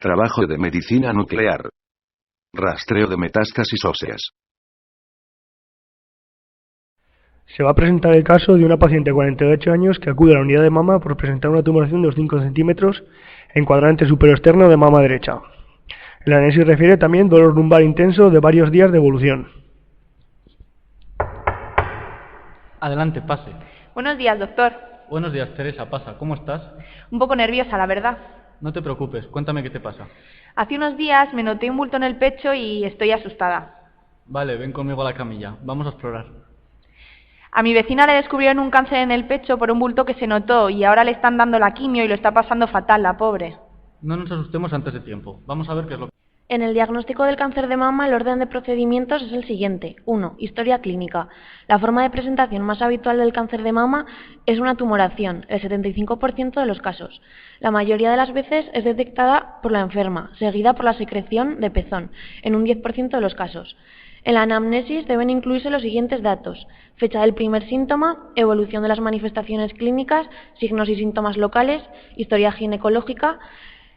Trabajo de medicina nuclear. Rastreo de metástasis óseas. Se va a presentar el caso de una paciente de 48 años que acude a la unidad de mama por presentar una tumoración de 5 centímetros en cuadrante superior externo de mama derecha. El análisis refiere también dolor lumbar intenso de varios días de evolución. Adelante, pase. Buenos días, doctor. Buenos días, Teresa, pasa. ¿Cómo estás? Un poco nerviosa, la verdad. No te preocupes, cuéntame qué te pasa. Hace unos días me noté un bulto en el pecho y estoy asustada. Vale, ven conmigo a la camilla. Vamos a explorar. A mi vecina le descubrieron un cáncer en el pecho por un bulto que se notó y ahora le están dando la quimio y lo está pasando fatal, la pobre. No nos asustemos antes de tiempo. Vamos a ver qué es lo que... En el diagnóstico del cáncer de mama, el orden de procedimientos es el siguiente. 1. Historia clínica. La forma de presentación más habitual del cáncer de mama es una tumoración, el 75% de los casos. La mayoría de las veces es detectada por la enferma, seguida por la secreción de pezón, en un 10% de los casos. En la anamnesis deben incluirse los siguientes datos: fecha del primer síntoma, evolución de las manifestaciones clínicas, signos y síntomas locales, historia ginecológica,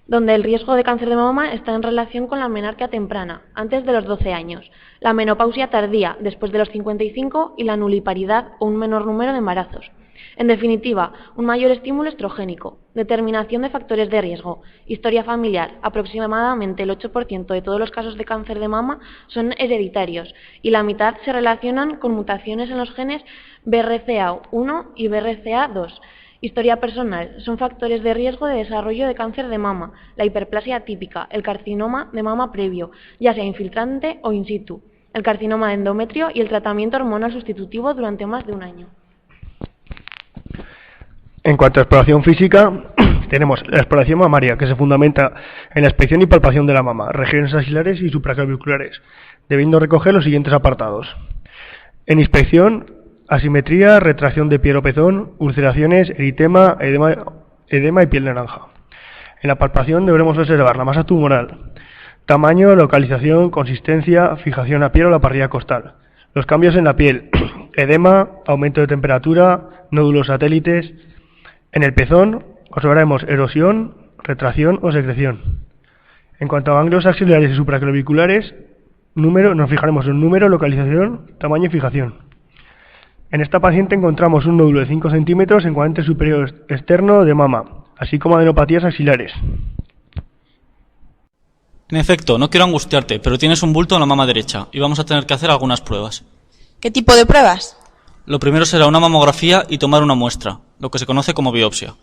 donde el riesgo de cáncer de mama está en relación con la menarquia temprana, antes de los 12 años, la menopausia tardía, después de los 55, y la nuliparidad o un menor número de embarazos. En definitiva, un mayor estímulo estrogénico, determinación de factores de riesgo, historia familiar. Aproximadamente el 8% de todos los casos de cáncer de mama son hereditarios y la mitad se relacionan con mutaciones en los genes BRCA1 y BRCA2. Historia personal. Son factores de riesgo de desarrollo de cáncer de mama, la hiperplasia típica, el carcinoma de mama previo, ya sea infiltrante o in situ, el carcinoma de endometrio y el tratamiento hormonal sustitutivo durante más de un año. En cuanto a exploración física, tenemos la exploración mamaria, que se fundamenta en la inspección y palpación de la mama, regiones axilares y supraclaviculares, debiendo recoger los siguientes apartados. En inspección, asimetría, retracción de piel o pezón, ulceraciones, eritema, edema y piel naranja. En la palpación deberemos observar la masa tumoral, tamaño, localización, consistencia, fijación a piel o la parrilla costal, los cambios en la piel, edema, aumento de temperatura, nódulos satélites. En el pezón observaremos erosión, retracción o secreción. En cuanto a ganglios axilares y supraclaviculares, nos fijaremos en número, localización, tamaño y fijación. En esta paciente encontramos un nódulo de 5 centímetros en cuadrante superior externo de mama, así como adenopatías axilares. En efecto, no quiero angustiarte, pero tienes un bulto en la mama derecha y vamos a tener que hacer algunas pruebas. ¿Qué tipo de pruebas? Lo primero será una mamografía y tomar una muestra, lo que se conoce como biopsia.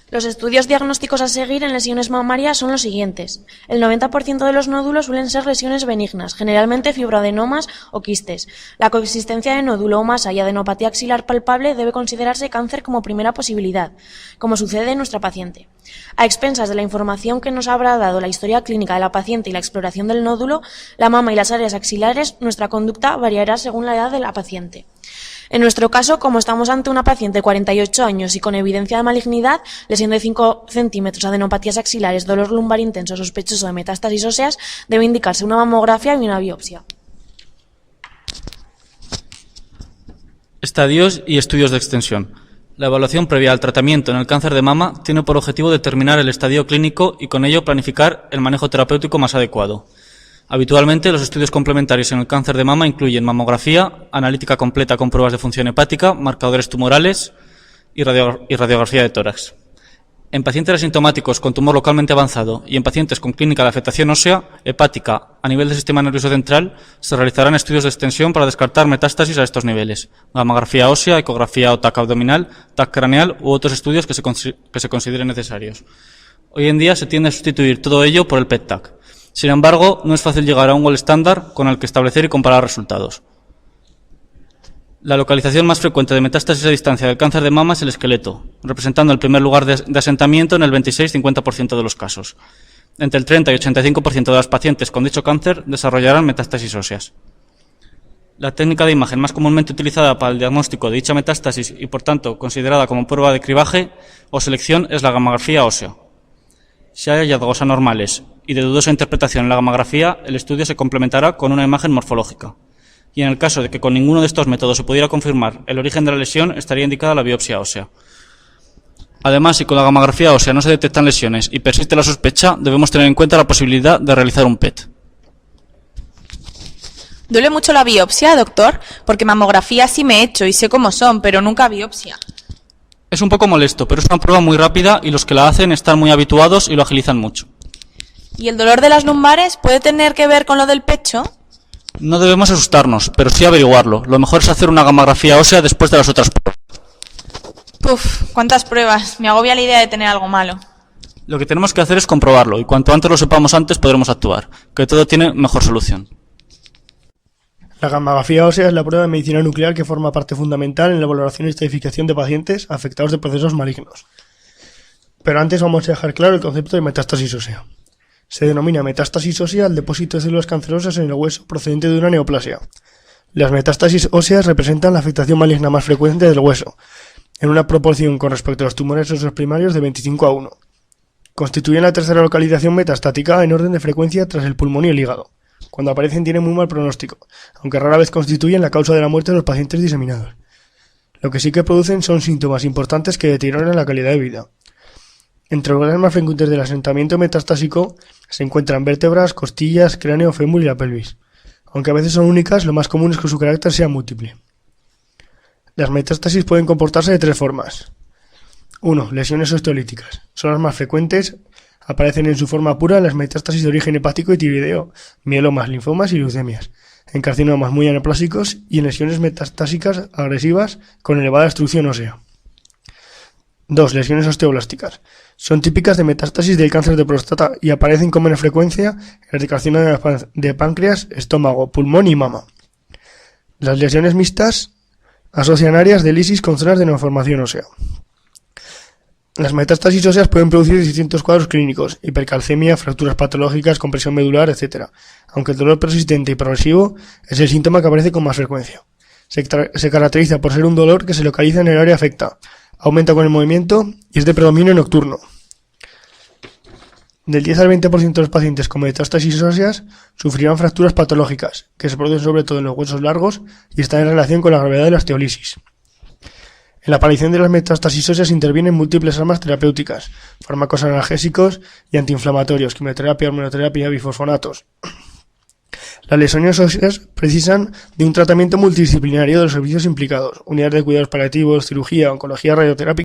Los estudios diagnósticos a seguir en lesiones mamarias son los siguientes. El 90% de los nódulos suelen ser lesiones benignas, generalmente fibroadenomas o quistes. La coexistencia de nódulo o masa y adenopatía axilar palpable debe considerarse cáncer como primera posibilidad, como sucede en nuestra paciente. A expensas de la información que nos habrá dado la historia clínica de la paciente y la exploración del nódulo, la mama y las áreas axilares, nuestra conducta variará según la edad de la paciente. En nuestro caso, como estamos ante una paciente de 48 años y con evidencia de malignidad, lesión de 5 centímetros, adenopatías axilares, dolor lumbar intenso sospechoso de metástasis óseas, debe indicarse una mamografía y una biopsia. Estadios y estudios de extensión. La evaluación previa al tratamiento en el cáncer de mama tiene por objetivo determinar el estadio clínico y con ello planificar el manejo terapéutico más adecuado. Habitualmente, los estudios complementarios en el cáncer de mama incluyen mamografía, analítica completa con pruebas de función hepática, marcadores tumorales y radiografía de tórax. En pacientes asintomáticos con tumor localmente avanzado y en pacientes con clínica de afectación ósea, hepática, a nivel del sistema nervioso central, se realizarán estudios de extensión para descartar metástasis a estos niveles, mamografía ósea, ecografía o TAC abdominal, TAC craneal u otros estudios que se consideren necesarios. Hoy en día se tiende a sustituir todo ello por el PET-TAC. Sin embargo, no es fácil llegar a un gold estándar con el que establecer y comparar resultados. La localización más frecuente de metástasis a distancia del cáncer de mama es el esqueleto, representando el primer lugar de asentamiento en el 26-50% de los casos. Entre el 30 y 85% de las pacientes con dicho cáncer desarrollarán metástasis óseas. La técnica de imagen más comúnmente utilizada para el diagnóstico de dicha metástasis y, por tanto, considerada como prueba de cribaje o selección es la gamografía ósea. Si hay hallazgos anormales y de dudosa interpretación en la gamografía, el estudio se complementará con una imagen morfológica. Y en el caso de que con ninguno de estos métodos se pudiera confirmar el origen de la lesión, estaría indicada la biopsia ósea. Además, si con la gamografía ósea no se detectan lesiones y persiste la sospecha, debemos tener en cuenta la posibilidad de realizar un PET. ¿Duele mucho la biopsia, doctor? Porque mamografía sí me he hecho y sé cómo son, pero nunca biopsia. Es un poco molesto, pero es una prueba muy rápida y los que la hacen están muy habituados y lo agilizan mucho. ¿Y el dolor de las lumbares puede tener que ver con lo del pecho? No debemos asustarnos, pero sí averiguarlo. Lo mejor es hacer una gamografía ósea después de las otras pruebas. Puf, cuántas pruebas. Me agobia la idea de tener algo malo. Lo que tenemos que hacer es comprobarlo, y cuanto antes lo sepamos antes podremos actuar, que todo tiene mejor solución. La gamografía ósea es la prueba de medicina nuclear que forma parte fundamental en la valoración y estadificación de pacientes afectados de procesos malignos. Pero antes vamos a dejar claro el concepto de metástasis ósea. Se denomina metástasis ósea al depósito de células cancerosas en el hueso procedente de una neoplasia. Las metástasis óseas representan la afectación maligna más frecuente del hueso, en una proporción con respecto a los tumores óseos primarios de 25:1. Constituyen la tercera localización metastática en orden de frecuencia tras el pulmón y el hígado. Cuando aparecen tienen muy mal pronóstico, aunque rara vez constituyen la causa de la muerte de los pacientes diseminados. Lo que sí que producen son síntomas importantes que deterioran la calidad de vida. Entre los lugares más frecuentes del asentamiento metastásico se encuentran vértebras, costillas, cráneo, fémur y la pelvis. Aunque a veces son únicas, lo más común es que su carácter sea múltiple. Las metástasis pueden comportarse de tres formas. 1. Lesiones osteolíticas. Son las más frecuentes. Aparecen en su forma pura las metástasis de origen hepático y tiroideo, mielomas, linfomas y leucemias, en carcinomas muy anaplásicos y en lesiones metastásicas agresivas con elevada destrucción ósea. 2. Lesiones osteoblásticas. Son típicas de metástasis del cáncer de próstata y aparecen con menos frecuencia en las de carcinoma de páncreas, estómago, pulmón y mama. Las lesiones mixtas asocian áreas de lisis con zonas de neoformación ósea. Las metástasis óseas pueden producir distintos cuadros clínicos: hipercalcemia, fracturas patológicas, compresión medular, etc. Aunque el dolor persistente y progresivo es el síntoma que aparece con más frecuencia. Se caracteriza por ser un dolor que se localiza en el área afecta, aumenta con el movimiento y es de predominio nocturno. Del 10 al 20% de los pacientes con metástasis óseas sufrirán fracturas patológicas, que se producen sobre todo en los huesos largos y están en relación con la gravedad de la osteolisis. En la aparición de las metástasis óseas intervienen múltiples armas terapéuticas, fármacos analgésicos y antiinflamatorios, quimioterapia, hormonoterapia, bifosfonatos. Las lesiones óseas precisan de un tratamiento multidisciplinario de los servicios implicados: unidades de cuidados paliativos, cirugía, oncología, radioterapia